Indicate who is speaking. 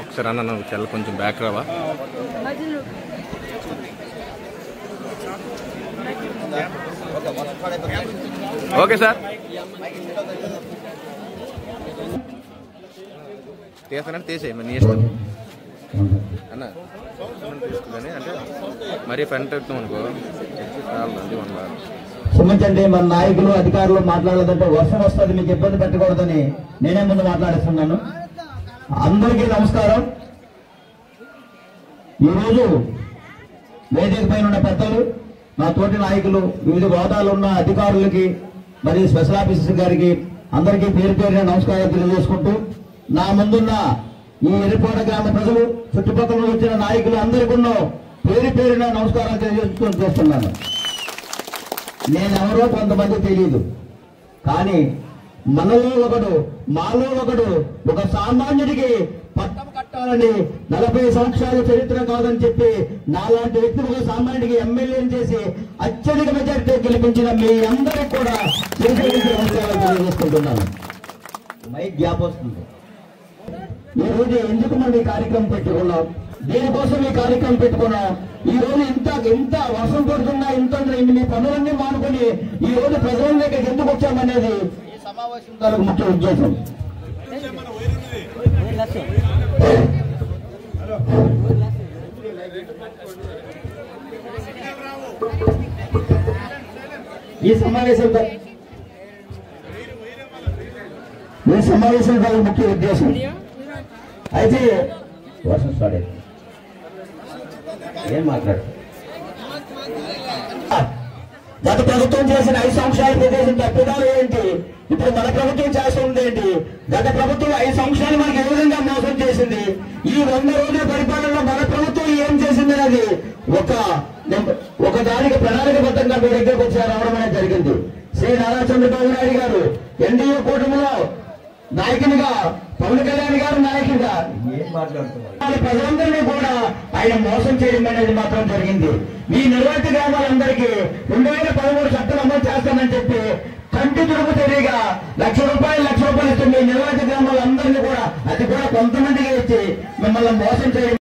Speaker 1: ఒకసారి అన్న నువ్వు చెల్ల కొంచెం బ్యాక్ రావా. ఓకే సార్ తీసానంటే తీసేయి మరి నీ ఇష్టం అన్న తీసుకుందని అంటే మరీ ఫ్రంట్ పెడతాం అనుకో చాలండి మన
Speaker 2: క్షమించండి, మన నాయకులు అధికారులు మాట్లాడదంటే వర్షం వస్తుంది మీకు ఇబ్బంది పెట్టకూడదని నేనే ముందు మాట్లాడిస్తున్నాను. అందరికీ నమస్కారం. ఈరోజు వేదిక పైన ఉన్న పెద్దలు, నా తోటి నాయకులు, వివిధ హోదాలు ఉన్న అధికారులకి మరియు స్పెషల్ ఆఫీసర్ గారికి అందరికీ పేరు పేరున నమస్కారం తెలియజేసుకుంటూ, నా ముందున్న ఈ ఎర్రిపోట గ్రామ ప్రజలు, చుట్టుపక్కల వచ్చిన నాయకులు అందరికీ పేరు పేరున నమస్కారం తెలియజేస్తున్నాను. నేనెవరో కొంతమంది తెలియదు, కానీ మనలో ఒకడు, మాలో ఒకడు, ఒక సామాన్యుడికి పట్టం కట్టాలని 40 సంవత్సరాల చరిత్ర కాదని చెప్పి నాలాంటి వ్యక్తి ఒక సామాన్యుడికి ఎమ్మెల్యేని చేసి అత్యధిక మెజారిటీ గెలిపించిన మీ అందరికి కూడా నమస్కారాలు తెలియజేసుకుంటున్నాను. మైక్ గ్యాప్ వస్తుంది. ఈ రోజు ఎందుకు మనం ఈ కార్యక్రమం పెట్టుకున్నాం, దేనికోసం ఈ కార్యక్రమం పెట్టుకున్నాం, ఈ రోజు ఇంత వర్షం పడుతున్నా ఇంత మీ పనులన్నీ మానుకొని ఈ రోజు ప్రజల దగ్గరికి ఎందుకు వచ్చామనేది ఈ సమావేశం తాలూకు ముఖ్య ఉద్దేశం. ఈ సమావేశం తాలూకు ముఖ్య ఉద్దేశం అయితే వర్షం స్టార్ట్ అయింది. ఏం మాట్లాడు గత ప్రభుత్వం చేసిన 5 సంవత్సరాలు చేసిన తప్పిదాలు ఏంటి, ఇప్పుడు మన ప్రభుత్వం చేస్తుంది ఏంటి, గత ప్రభుత్వం 5 సంవత్సరాలు మనకి ఏ విధంగా మోసం చేసింది, ఈ 100 రోజుల పరిపాలనలో మన ప్రభుత్వం ఏం చేసింది అనేది ఒక దానికి ప్రణాళికబద్ధంగా మీ దగ్గరకు వచ్చి రావడం అనేది జరిగింది. శ్రీ నారా చంద్రబాబు నాయుడు గారు ఎన్డీఏ కూటమిలో నాయకునిగా, పవన్ కళ్యాణ్ గారు నాయకుడిగా ఏం మాట్లాడుతున్నారు, ప్రజలందరినీ కూడా ఆయన మోసం చేయడం అనేది మాత్రం జరిగింది. ఈ నిర్వాసిత గ్రామాలందరికీ 2